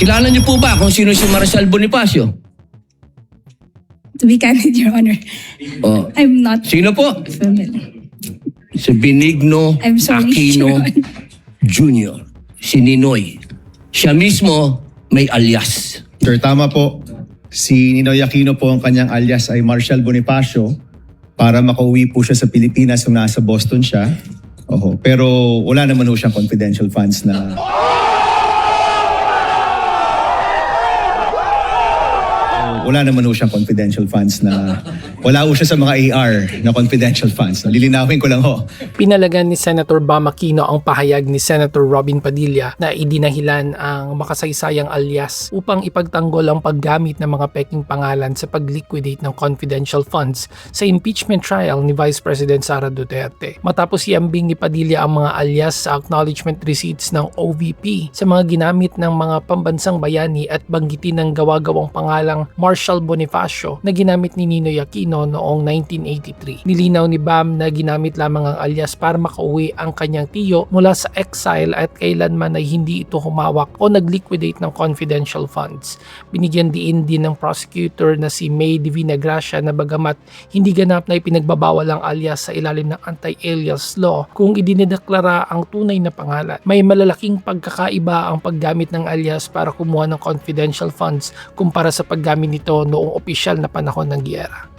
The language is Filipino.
Kilala niyo po ba kung sino si Marshal Bonifacio? To be candid, Your Honor, Oh. I'm not Sino po? familiar. Si Benigno I'm sorry, Aquino Your Honor. Jr. Si Ninoy. Siya mismo may alias. Sir, tama po. Si Ninoy Aquino po ang kanyang alias ay Marshal Bonifacio para makauwi po siya sa Pilipinas kung nasa Boston siya. Oho. Pero wala naman ho siyang confidential funds na... Wala naman ho siyang confidential funds na... Wala ho siya sa mga AR na confidential funds. Lilinawin ko lang ho. Pinalagan ni Senator Bam Aquino ang pahayag ni Senator Robin Padilla na idinahilan ang makasaysayang alias upang ipagtanggol ang paggamit ng mga peking pangalan sa pag-liquidate ng confidential funds sa impeachment trial ni Vice President Sara Duterte. Matapos iambing ni Padilla ang mga alias sa acknowledgement receipts ng OVP sa mga ginamit ng mga pambansang bayani at banggitin ng gawa-gawang pangalang Marshal Bonifacio na ginamit ni Ninoy Aquino noong 1983. Nilinaw ni Bam na ginamit lamang ang alias para makauwi ang kanyang tiyo mula sa exile at kailanman ay hindi ito humawak o nag-liquidate ng confidential funds. Binigyan diin din ng prosecutor na si May Divina Gracia na bagamat hindi ganap na ipinagbabawal ang alias sa ilalim ng anti-alias law, kung idinideklara ang tunay na pangalan, may malalaking pagkakaiba ang paggamit ng alias para kumuha ng confidential funds kumpara sa paggamit nito noong opisyal na panahon ng giyera.